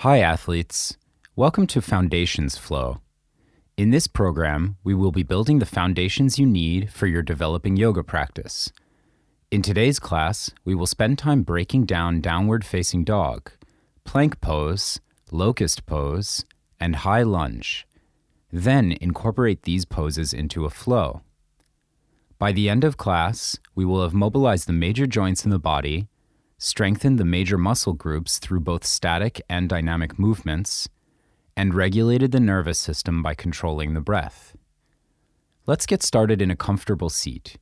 Hi athletes, welcome to Foundations Flow. In this program, we will be building the foundations you need for your developing yoga practice. In today's class, we will spend time breaking down downward facing dog, plank pose, locust pose, and high lunge. Then incorporate these poses into a flow. By the end of class, we will have mobilized the major joints in the body, strengthened the major muscle groups through both static and dynamic movements, and regulated the nervous system by controlling the breath. Let's get started in a comfortable seat.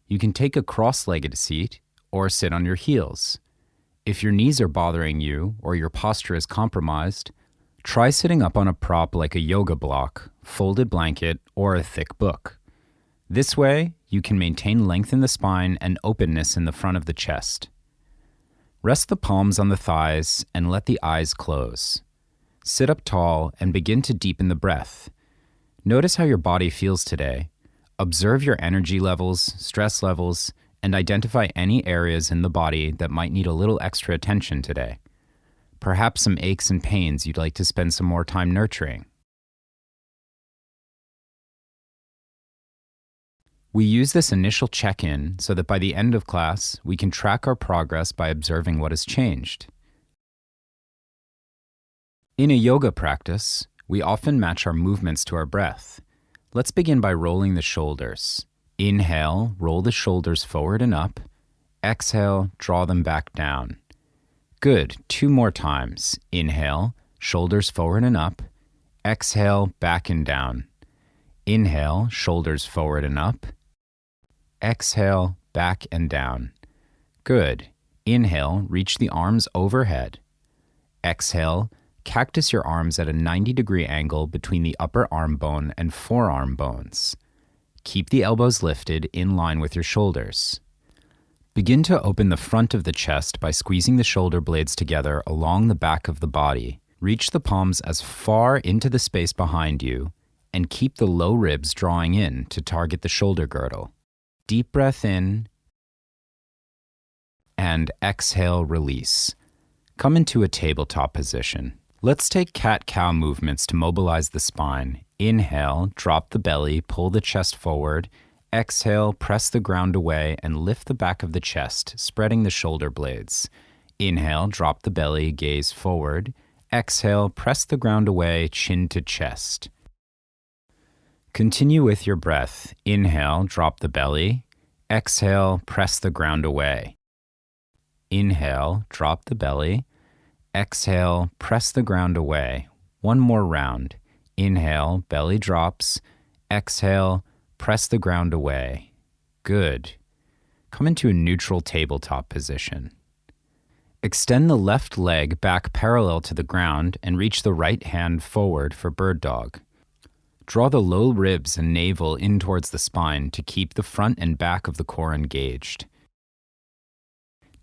You can take a cross-legged seat or sit on your heels. If your knees are bothering you or your posture is compromised, try sitting up on a prop like a yoga block, folded blanket, or a thick book. This way, you can maintain length in the spine and openness in the front of the chest. Rest the palms on the thighs and let the eyes close. Sit up tall and begin to deepen the breath. Notice how your body feels today. Observe your energy levels, stress levels, and identify any areas in the body that might need a little extra attention today. Perhaps some aches and pains you'd like to spend some more time nurturing. We use this initial check-in so that by the end of class, we can track our progress by observing what has changed. In a yoga practice, we often match our movements to our breath. Let's begin by rolling the shoulders. Inhale, roll the shoulders forward and up. Exhale, draw them back down. Good. 2 more times. Inhale, shoulders forward and up. Exhale, back and down. Inhale, shoulders forward and up. Exhale, back and down. Good. Inhale, reach the arms overhead. Exhale, cactus your arms at a 90-degree angle between the upper arm bone and forearm bones. Keep the elbows lifted in line with your shoulders. Begin to open the front of the chest by squeezing the shoulder blades together along the back of the body. Reach the palms as far into the space behind you and keep the low ribs drawing in to target the shoulder girdle. Deep breath in and exhale, release. Come into a tabletop position. Let's take cat-cow movements to mobilize the spine. Inhale, drop the belly, pull the chest forward. Exhale, press the ground away and lift the back of the chest, spreading the shoulder blades. Inhale, drop the belly, gaze forward. Exhale, press the ground away, chin to chest. Continue with your breath. Inhale, drop the belly. Exhale, press the ground away. Inhale, drop the belly. Exhale, press the ground away. 1 more round. Inhale, belly drops. Exhale, press the ground away. Good. Come into a neutral tabletop position. Extend the left leg back parallel to the ground and reach the right hand forward for bird dog. Draw the low ribs and navel in towards the spine to keep the front and back of the core engaged.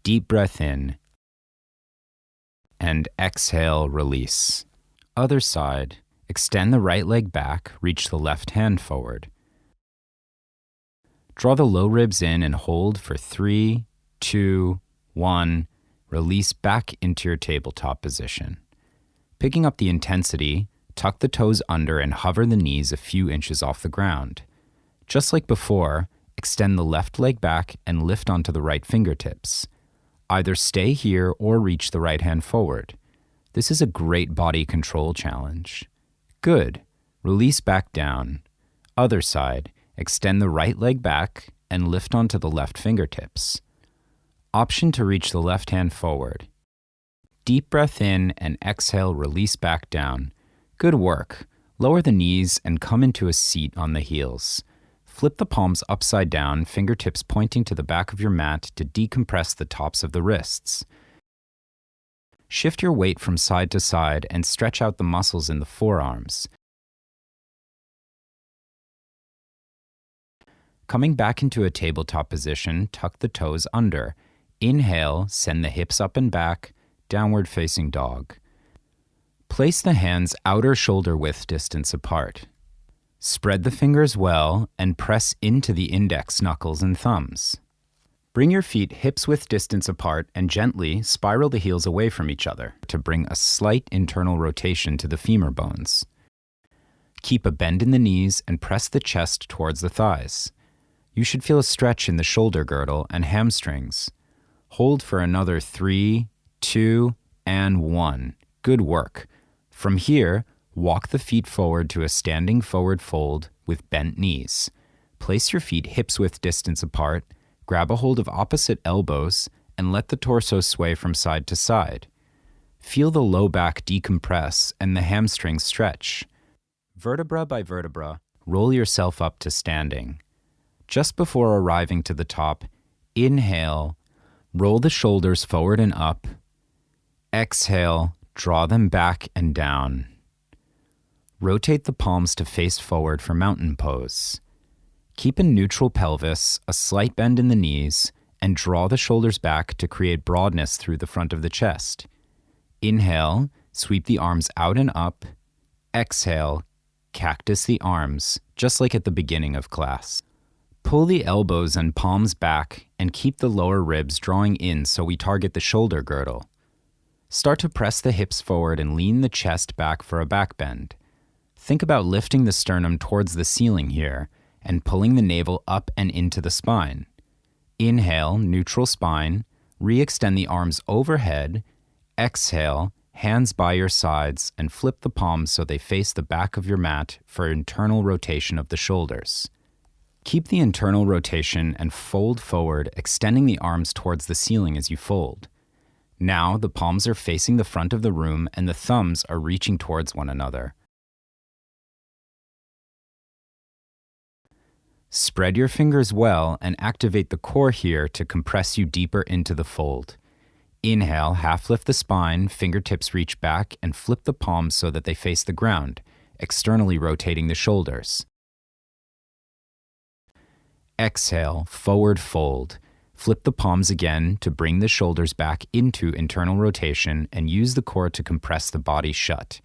Deep breath in. And exhale, release. Other side. Extend the right leg back, reach the left hand forward. Draw the low ribs in and hold for 3, 2, 1. Release back into your tabletop position. Picking up the intensity, tuck the toes under and hover the knees a few inches off the ground. Just like before, extend the left leg back and lift onto the right fingertips. Either stay here or reach the right hand forward. This is a great body control challenge. Good. Release back down. Other side. Extend the right leg back and lift onto the left fingertips. Option to reach the left hand forward. Deep breath in and exhale, release back down. Good work. Lower the knees and come into a seat on the heels. Flip the palms upside down, fingertips pointing to the back of your mat to decompress the tops of the wrists. Shift your weight from side to side and stretch out the muscles in the forearms. Coming back into a tabletop position, tuck the toes under. Inhale, send the hips up and back, downward facing dog. Place the hands outer shoulder width distance apart. Spread the fingers well and press into the index, knuckles, and thumbs. Bring your feet hips-width distance apart and gently spiral the heels away from each other to bring a slight internal rotation to the femur bones. Keep a bend in the knees and press the chest towards the thighs. You should feel a stretch in the shoulder girdle and hamstrings. Hold for another 3, 2, and 1. Good work. From here, walk the feet forward to a standing forward fold with bent knees. Place your feet hips-width distance apart, grab a hold of opposite elbows, and let the torso sway from side to side. Feel the low back decompress and the hamstrings stretch. Vertebra by vertebra, roll yourself up to standing. Just before arriving to the top, inhale, roll the shoulders forward and up. Exhale, draw them back and down. Rotate the palms to face forward for mountain pose. Keep a neutral pelvis, a slight bend in the knees, and draw the shoulders back to create broadness through the front of the chest. Inhale, sweep the arms out and up. Exhale, cactus the arms, just like at the beginning of class. Pull the elbows and palms back and keep the lower ribs drawing in so we target the shoulder girdle. Start to press the hips forward and lean the chest back for a back bend. Think about lifting the sternum towards the ceiling here and pulling the navel up and into the spine. Inhale, neutral spine, re-extend the arms overhead. Exhale, hands by your sides, and flip the palms so they face the back of your mat for internal rotation of the shoulders. Keep the internal rotation and fold forward, extending the arms towards the ceiling as you fold. Now the palms are facing the front of the room and the thumbs are reaching towards one another. Spread your fingers well and activate the core here to compress you deeper into the fold. Inhale, half lift the spine, fingertips reach back, and flip the palms so that they face the ground, externally rotating the shoulders. Exhale, forward fold. Flip the palms again to bring the shoulders back into internal rotation and use the core to compress the body shut.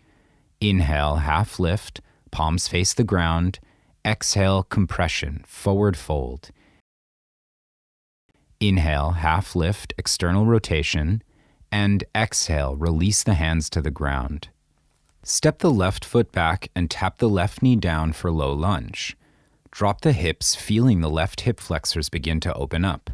Inhale, half lift, palms face the ground. Exhale, compression, forward fold. Inhale, half lift, external rotation. And exhale, release the hands to the ground. Step the left foot back and tap the left knee down for low lunge. Drop the hips, feeling the left hip flexors begin to open up.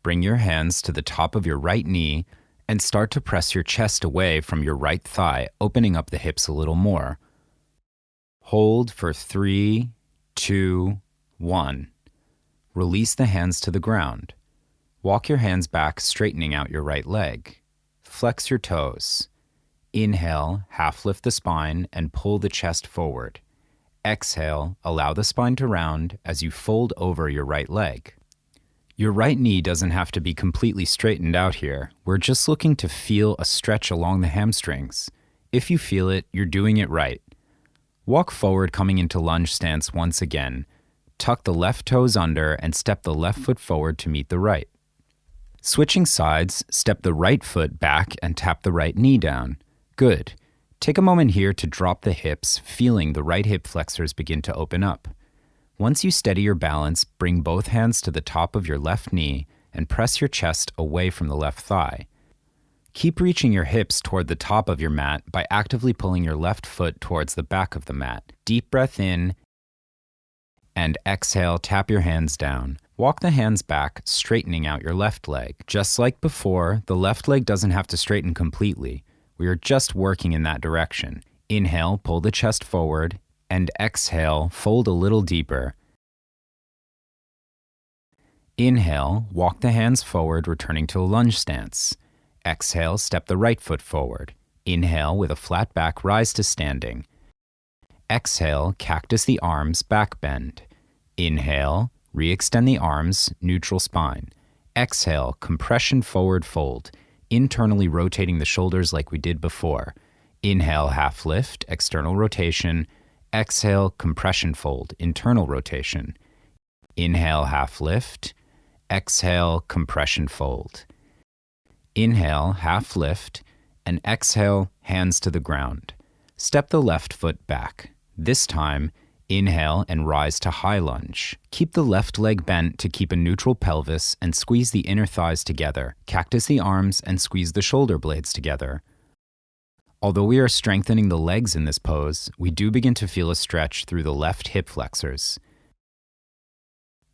Bring your hands to the top of your right knee and start to press your chest away from your right thigh, opening up the hips a little more. Hold for 3, 2, 1. Release the hands to the ground. Walk your hands back, straightening out your right leg. Flex your toes. Inhale, half lift the spine and pull the chest forward. Exhale, allow the spine to round as you fold over your right leg. Your right knee doesn't have to be completely straightened out here. We're just looking to feel a stretch along the hamstrings. If you feel it, you're doing it right. Walk forward, coming into lunge stance once again. Tuck the left toes under and step the left foot forward to meet the right. Switching sides, step the right foot back and tap the right knee down. Good. Take a moment here to drop the hips, feeling the right hip flexors begin to open up. Once you steady your balance, bring both hands to the top of your left knee and press your chest away from the left thigh. Keep reaching your hips toward the top of your mat by actively pulling your left foot towards the back of the mat. Deep breath in and exhale, tap your hands down. Walk the hands back, straightening out your left leg. Just like before, the left leg doesn't have to straighten completely. We are just working in that direction. Inhale, pull the chest forward, and exhale, fold a little deeper. Inhale, walk the hands forward, returning to a lunge stance. Exhale, step the right foot forward. Inhale, with a flat back, rise to standing. Exhale, cactus the arms, back bend. Inhale, re-extend the arms, neutral spine. Exhale, compression forward fold, internally rotating the shoulders like we did before. Inhale, half lift, external rotation. Exhale, compression fold, internal rotation. Inhale, half lift. Exhale, compression fold. Inhale, half lift, and exhale, hands to the ground. Step the left foot back. This time, Inhale and rise to high lunge. Keep the left leg bent to keep a neutral pelvis and squeeze the inner thighs together. Cactus the arms and squeeze the shoulder blades together. Although we are strengthening the legs in this pose, we do begin to feel a stretch through the left hip flexors.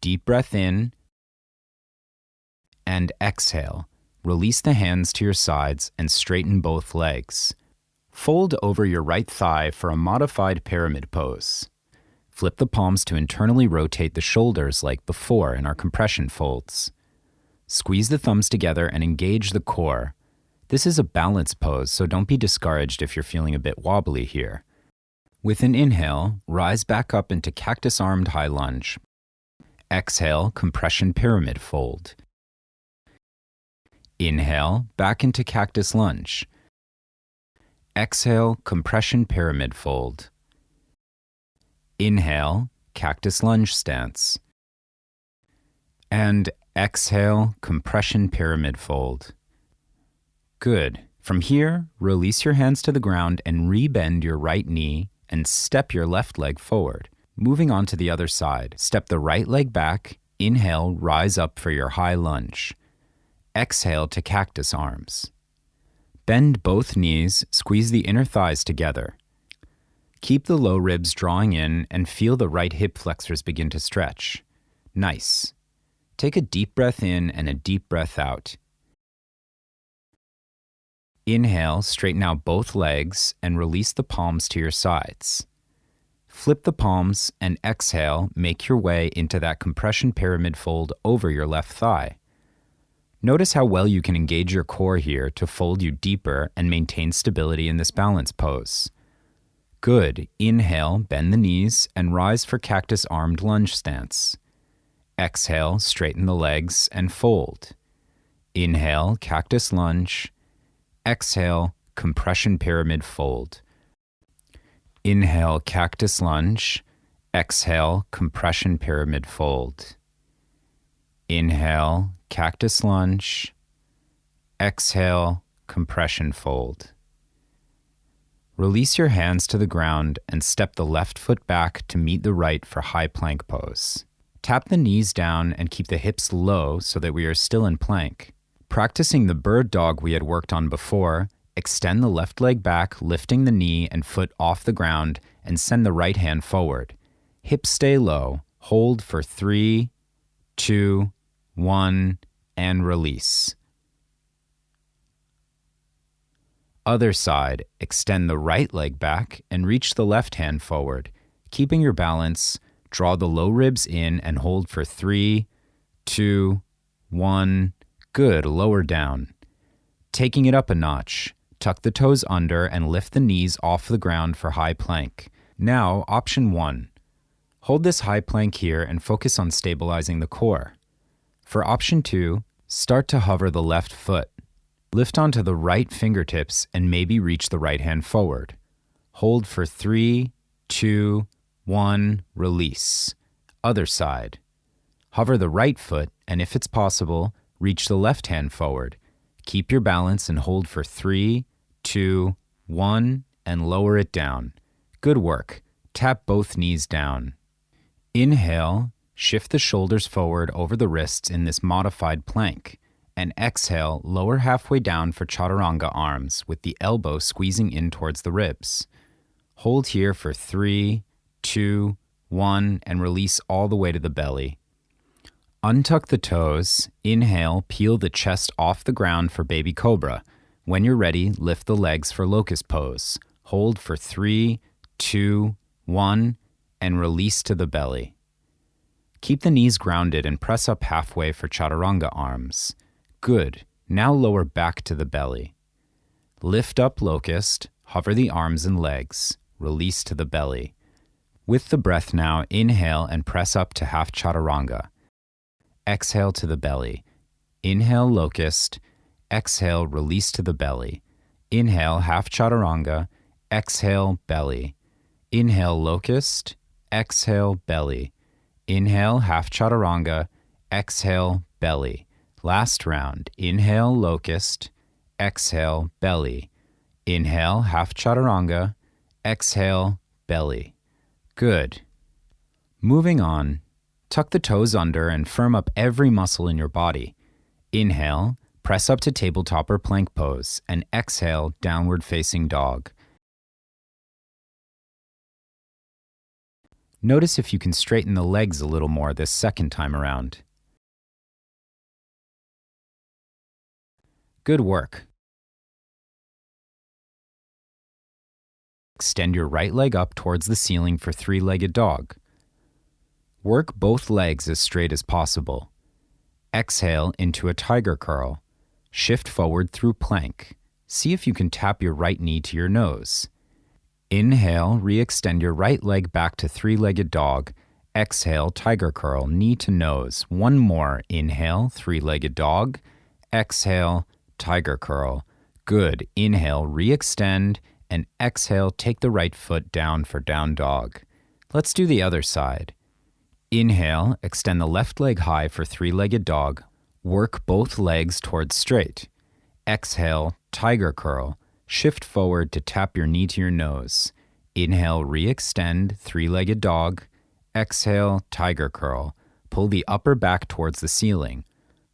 Deep breath in and exhale. Release the hands to your sides and straighten both legs. Fold over your right thigh for a modified pyramid pose. Flip the palms to internally rotate the shoulders like before in our compression folds. Squeeze the thumbs together and engage the core. This is a balance pose, so don't be discouraged if you're feeling a bit wobbly here. With an inhale, rise back up into cactus-armed high lunge. Exhale, compression pyramid fold. Inhale, back into cactus lunge. Exhale, compression pyramid fold. Inhale, cactus lunge stance. And exhale, compression pyramid fold. Good. From here, release your hands to the ground and rebend your right knee and step your left leg forward. Moving on to the other side, step the right leg back. Inhale, rise up for your high lunge. Exhale to cactus arms. Bend both knees, squeeze the inner thighs together. Keep the low ribs drawing in and feel the right hip flexors begin to stretch. Nice. Take a deep breath in and a deep breath out. Inhale, straighten out both legs and release the palms to your sides. Flip the palms and exhale, make your way into that compression pyramid fold over your left thigh. Notice how well you can engage your core here to fold you deeper and maintain stability in this balance pose. Good. Inhale, bend the knees and rise for cactus armed lunge stance. Exhale, straighten the legs and fold. Inhale, cactus lunge. Exhale, compression pyramid fold. Inhale, cactus lunge. Exhale, compression pyramid fold. Inhale, cactus lunge. Exhale, compression fold. Release your hands to the ground and step the left foot back to meet the right for high plank pose. Tap the knees down and keep the hips low so that we are still in plank. Practicing the bird dog we had worked on before, extend the left leg back, lifting the knee and foot off the ground, and send the right hand forward. Hips stay low. Hold for 3, 2, 1, and release. Other side, extend the right leg back and reach the left hand forward. Keeping your balance, draw the low ribs in and hold for 3, 2, 1. Good, lower down. Taking it up a notch, tuck the toes under and lift the knees off the ground for high plank. Now, option 1. Hold this high plank here and focus on stabilizing the core. For option 2, start to hover the left foot. Lift onto the right fingertips and maybe reach the right hand forward. Hold for 3, 2, 1, release. Other side. Hover the right foot and if it's possible, reach the left hand forward. Keep your balance and hold for 3, 2, 1, and lower it down. Good work. Tap both knees down. Inhale, shift the shoulders forward over the wrists in this modified plank. And exhale, lower halfway down for chaturanga arms with the elbow squeezing in towards the ribs. Hold here for 3, 2, 1, and release all the way to the belly. Untuck the toes. Inhale, peel the chest off the ground for baby cobra. When you're ready, lift the legs for locust pose. Hold for 3, 2, 1, and release to the belly. Keep the knees grounded and press up halfway for chaturanga arms. Good. Now lower back to the belly. Lift up locust, hover the arms and legs, release to the belly. With the breath now, inhale and press up to half chaturanga. Exhale to the belly. Inhale locust, exhale release to the belly. Inhale half chaturanga, exhale belly. Inhale locust, exhale belly. Inhale half chaturanga, exhale belly. Last round. Inhale locust, exhale belly. Inhale half chaturanga, exhale belly. Good. Moving on, tuck the toes under and firm up every muscle in your body. Inhale, press up to tabletop or plank pose, and exhale, downward facing dog. Notice if you can straighten the legs a little more this second time around. Good work. Extend your right leg up towards the ceiling for three-legged dog. Work both legs as straight as possible. Exhale into a tiger curl. Shift forward through plank. See if you can tap your right knee to your nose. Inhale, re-extend your right leg back to three-legged dog. Exhale, tiger curl, knee to nose. One more. Inhale, three-legged dog. Exhale, tiger curl. Good. Inhale, re-extend, and exhale, take the right foot down for down dog. Let's do the other side. Inhale, extend the left leg high for three-legged dog. Work both legs towards straight. Exhale, tiger curl. Shift forward to tap your knee to your nose. Inhale, re-extend, three-legged dog. Exhale, tiger curl. Pull the upper back towards the ceiling.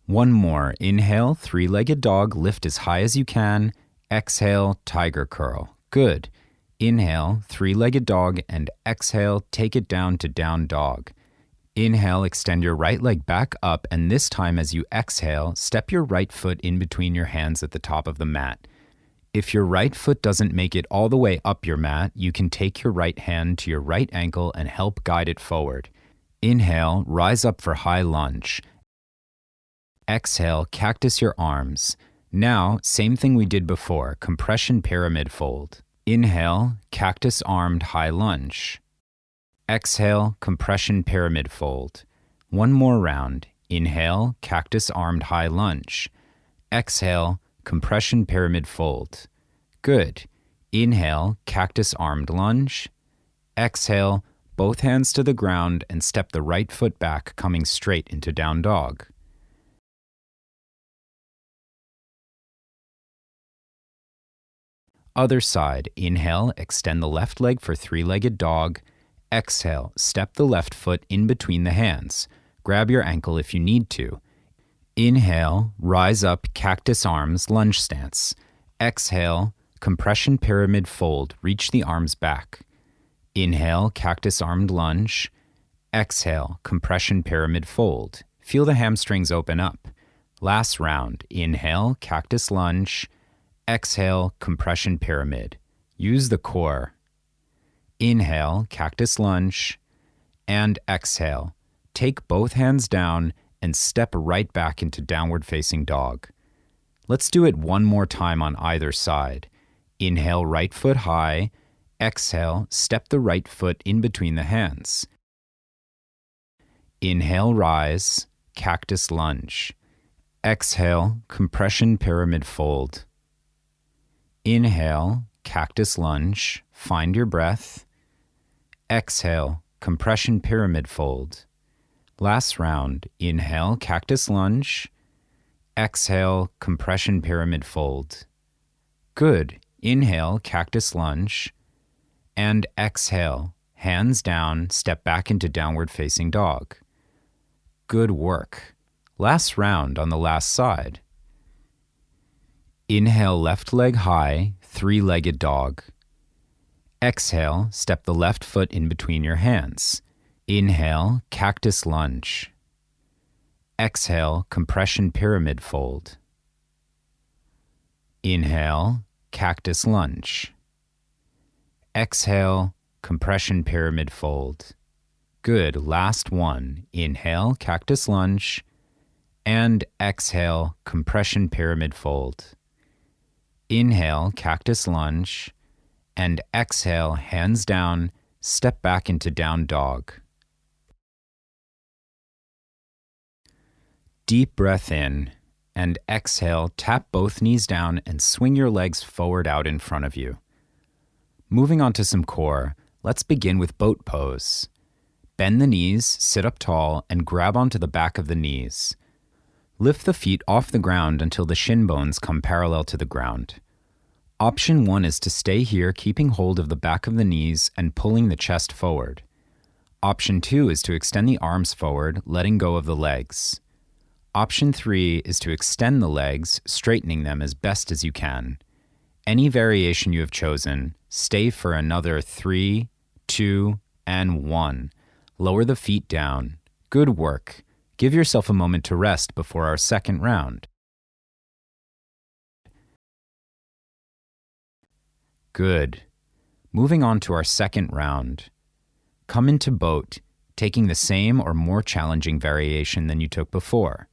One more. Inhale, three-legged dog, lift as high as you can. Exhale, tiger curl. Good. Inhale, three-legged dog, and exhale, take it down to down dog. Inhale, extend your right leg back up, and this time as you exhale, step your right foot in between your hands at the top of the mat. If your right foot doesn't make it all the way up your mat, you can take your right hand to your right ankle and help guide it forward. Inhale, rise up for high lunge. Exhale, cactus your arms. Now, same thing we did before, compression pyramid fold. Inhale, cactus armed high lunge. Exhale, compression pyramid fold. One more round. Inhale, cactus armed high lunge. Exhale, compression pyramid fold. Good. Inhale, cactus armed lunge. Exhale, both hands to the ground and step the right foot back, coming straight into down dog. Other side. Inhale, extend the left leg for three-legged dog. Exhale, step the left foot in between the hands. Grab your ankle if you need to. Inhale, rise up, cactus arms, lunge stance. Exhale, compression pyramid fold, reach the arms back. Inhale, cactus armed lunge. Exhale, compression pyramid fold. Feel the hamstrings open up. Last round. Inhale, cactus lunge. Exhale, compression pyramid. Use the core. Inhale, cactus lunge, and exhale. Take both hands down and step right back into downward facing dog. Let's do it one more time on either side. Inhale, right foot high. Exhale, step the right foot in between the hands. Inhale, rise, cactus lunge. Exhale, compression pyramid fold. Inhale, cactus lunge, find your breath. Exhale, compression pyramid fold. Last round. Inhale, cactus lunge. Exhale, compression pyramid fold. Good. Inhale, cactus lunge. And exhale, hands down, step back into downward facing dog. Good work. Last round on the last side. Inhale, left leg high, three-legged dog. Exhale, step the left foot in between your hands. Inhale, cactus lunge. Exhale, compression pyramid fold. Inhale, cactus lunge. Exhale, compression pyramid fold. Good. Last one. Inhale, cactus lunge. And exhale, compression pyramid fold. Inhale, cactus lunge. And exhale, hands down, step back into down dog. Deep breath in, and exhale, tap both knees down and swing your legs forward out in front of you. Moving on to some core, let's begin with boat pose. Bend the knees, sit up tall, and grab onto the back of the knees. Lift the feet off the ground until the shin bones come parallel to the ground. Option 1 is to stay here, keeping hold of the back of the knees and pulling the chest forward. Option 2 is to extend the arms forward, letting go of the legs. Option 3 is to extend the legs, straightening them as best as you can. Any variation you have chosen, stay for another 3, 2, and 1. Lower the feet down. Good work. Give yourself a moment to rest before our second round. Good. Moving on to our second round. Come into boat, taking the same or more challenging variation than you took before.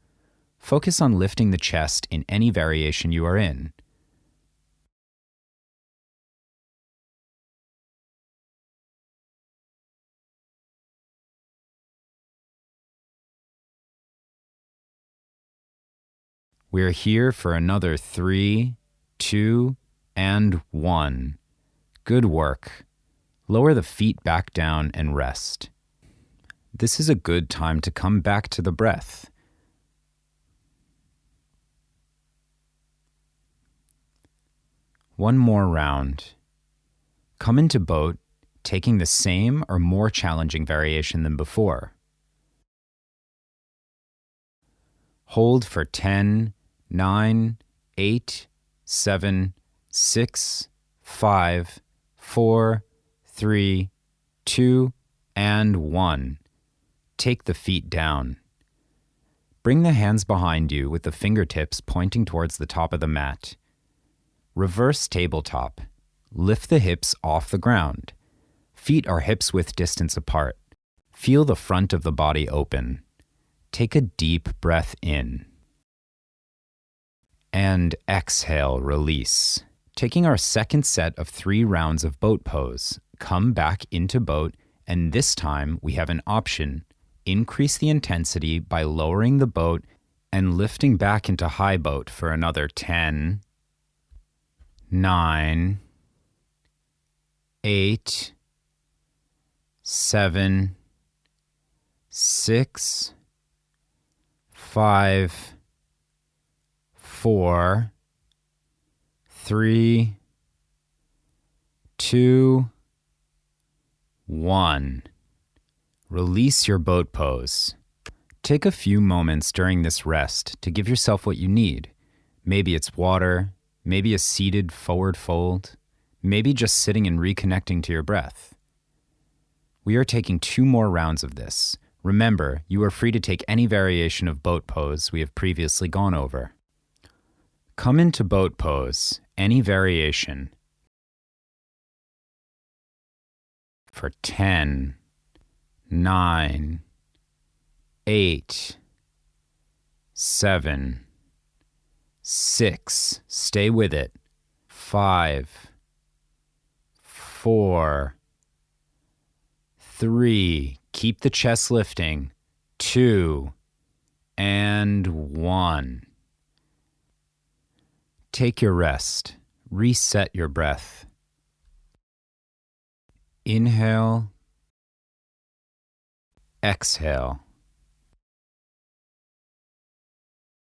Focus on lifting the chest in any variation you are in. We're here for another 3, 2, and 1. Good work. Lower the feet back down and rest. This is a good time to come back to the breath. One more round. Come into boat, taking the same or more challenging variation than before. Hold for 10, 9, 8, 7, 6, 5, 4, 3, 2, and 1. Take the feet down. Bring the hands behind you with the fingertips pointing towards the top of the mat. Reverse tabletop. Lift the hips off the ground. Feet are hips width distance apart. Feel the front of the body open. Take a deep breath in. And exhale, release. Taking our second set of 3 rounds of boat pose, come back into boat, and this time we have an option. Increase the intensity by lowering the boat and lifting back into high boat for another 10, 9, 8, 7, 6, 5, 4, 3, 2, 1. Release your boat pose. Take a few moments during this rest to give yourself what you need. Maybe it's water, maybe a seated forward fold, maybe just sitting and reconnecting to your breath. We are taking 2 more rounds of this. Remember, you are free to take any variation of boat pose we have previously gone over. Come into boat pose, any variation, for 10, 9, 8, 7, 6, stay with it, 5, 4, 3, keep the chest lifting, 2, and 1. Take your rest. Reset your breath. Inhale. Exhale.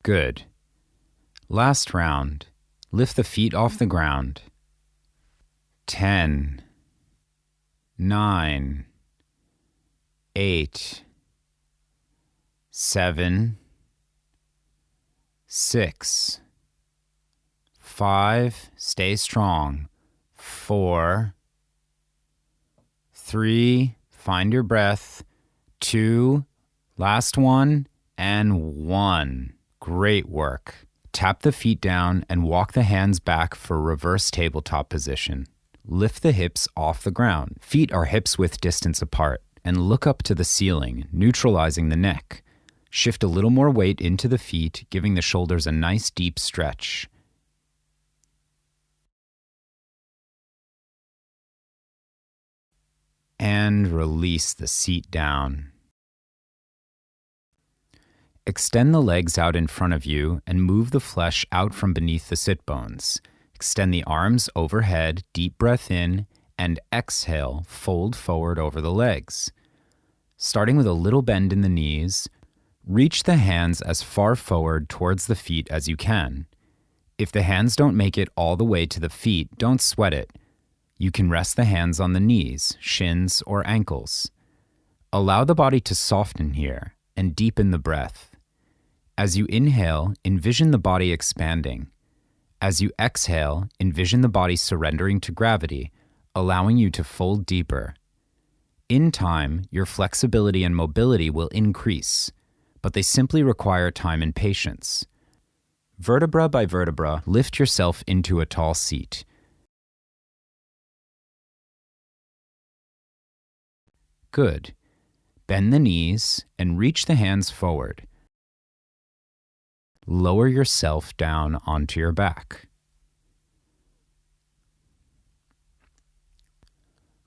Good. Last round. Lift the feet off the ground. 10, 9, 8, 7, 6, 5, stay strong, 4, 3, find your breath, 2, last one, and 1. Great work. Tap the feet down and walk the hands back for reverse tabletop position. Lift the hips off the ground. Feet are hips width distance apart, and look up to the ceiling, neutralizing the neck. Shift a little more weight into the feet, giving the shoulders a nice deep stretch. And release the seat down. Extend the legs out in front of you and move the flesh out from beneath the sit bones. Extend the arms overhead, deep breath in, and exhale, fold forward over the legs. Starting with a little bend in the knees, reach the hands as far forward towards the feet as you can. If the hands don't make it all the way to the feet, don't sweat it. You can rest the hands on the knees, shins, or ankles. Allow the body to soften here and deepen the breath. As you inhale, envision the body expanding. As you exhale, envision the body surrendering to gravity, allowing you to fold deeper. In time, your flexibility and mobility will increase, but they simply require time and patience. Vertebra by vertebra, lift yourself into a tall seat. Good. Bend the knees and reach the hands forward. Lower yourself down onto your back.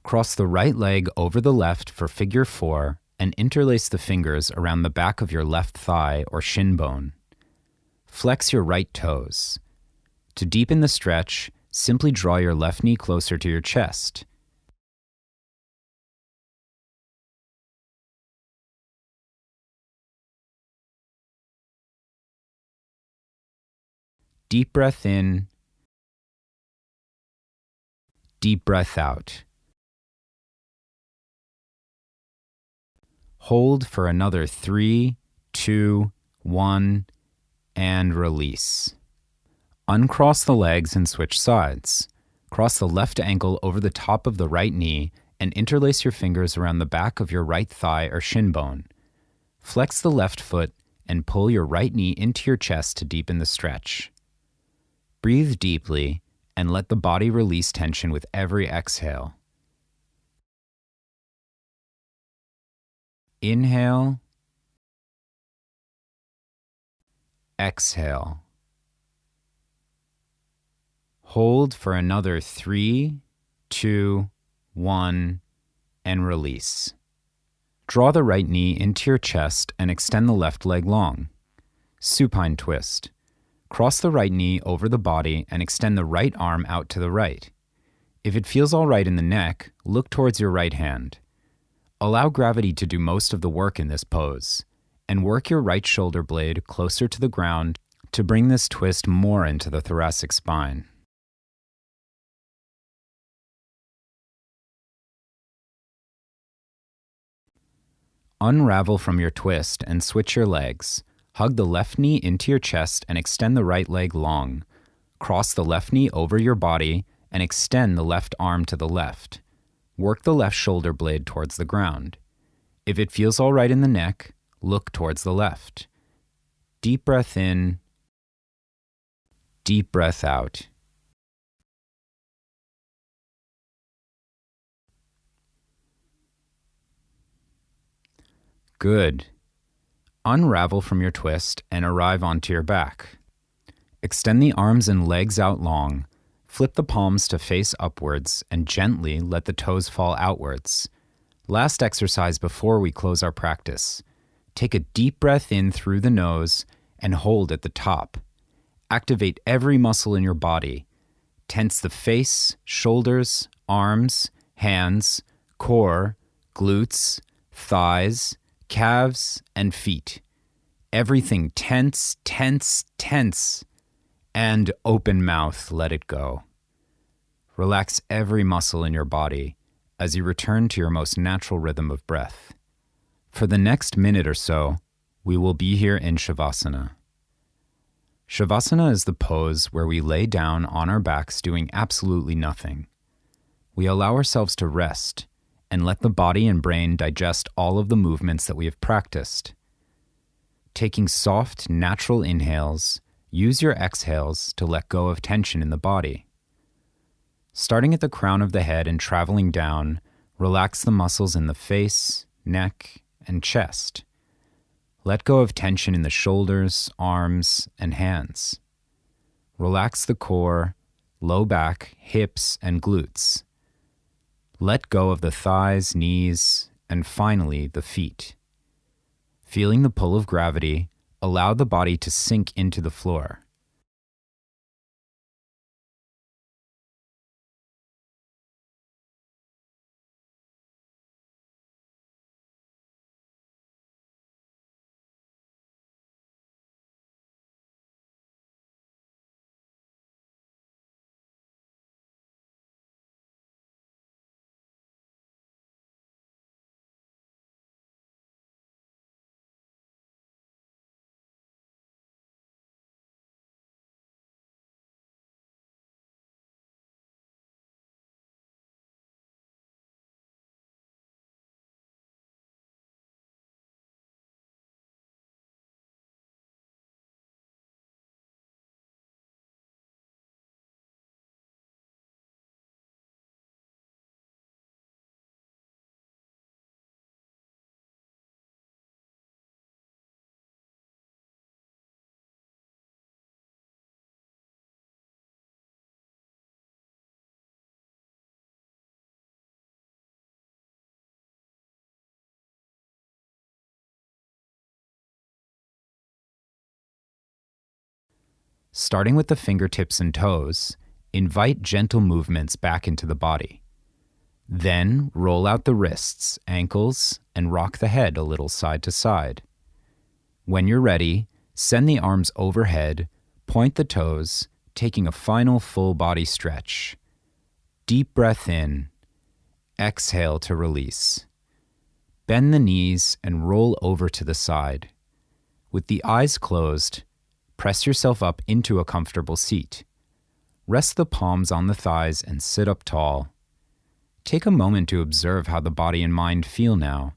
Cross the right leg over the left for figure 4 and interlace the fingers around the back of your left thigh or shin bone. Flex your right toes. To deepen the stretch, simply draw your left knee closer to your chest. Deep breath in, deep breath out. Hold for another 3, 2, 1, and release. Uncross the legs and switch sides. Cross the left ankle over the top of the right knee and interlace your fingers around the back of your right thigh or shin bone. Flex the left foot and pull your right knee into your chest to deepen the stretch. Breathe deeply and let the body release tension with every exhale. Inhale. Exhale. Hold for another 3, 2, 1, and release. Draw the right knee into your chest and extend the left leg long. Supine twist. Cross the right knee over the body and extend the right arm out to the right. If it feels all right in the neck, look towards your right hand. Allow gravity to do most of the work in this pose, and work your right shoulder blade closer to the ground to bring this twist more into the thoracic spine. Unravel from your twist and switch your legs. Hug the left knee into your chest and extend the right leg long. Cross the left knee over your body and extend the left arm to the left. Work the left shoulder blade towards the ground. If it feels all right in the neck, look towards the left. Deep breath in, deep breath out. Good. Unravel from your twist and arrive onto your back. Extend the arms and legs out long. Flip the palms to face upwards and gently let the toes fall outwards. Last exercise before we close our practice. Take a deep breath in through the nose and hold at the top. Activate every muscle in your body. Tense the face, shoulders, arms, hands, core, glutes, thighs, calves, and feet. Everything tense, tense, tense. And open mouth, let it go. Relax every muscle in your body as you return to your most natural rhythm of breath. For the next minute or so, we will be here in Shavasana. Shavasana is the pose where we lay down on our backs doing absolutely nothing. We allow ourselves to rest and let the body and brain digest all of the movements that we have practiced. Taking soft, natural inhales, use your exhales to let go of tension in the body. Starting at the crown of the head and traveling down, relax the muscles in the face, neck, and chest. Let go of tension in the shoulders, arms, and hands. Relax the core, low back, hips, and glutes. Let go of the thighs, knees, and finally the feet. Feeling the pull of gravity, allow the body to sink into the floor. Starting with the fingertips and toes, invite gentle movements back into the body. Then roll out the wrists, ankles, and rock the head a little side to side. When you're ready, send the arms overhead, point the toes, taking a final full body stretch. Deep breath in. Exhale to release. Bend the knees and roll over to the side. With the eyes closed, press yourself up into a comfortable seat. Rest the palms on the thighs and sit up tall. Take a moment to observe how the body and mind feel now.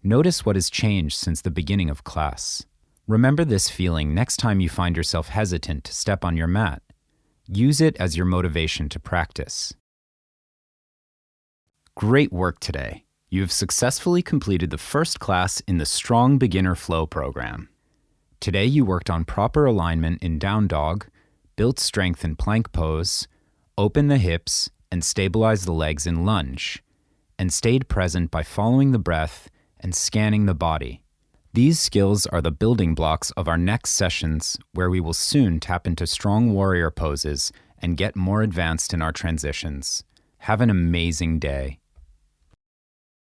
Notice what has changed since the beginning of class. Remember this feeling next time you find yourself hesitant to step on your mat. Use it as your motivation to practice. Great work today. You have successfully completed the first class in the Strong Beginner Flow program. Today you worked on proper alignment in down dog, built strength in plank pose, opened the hips, and stabilized the legs in lunge, and stayed present by following the breath and scanning the body. These skills are the building blocks of our next sessions, where we will soon tap into strong warrior poses and get more advanced in our transitions. Have an amazing day.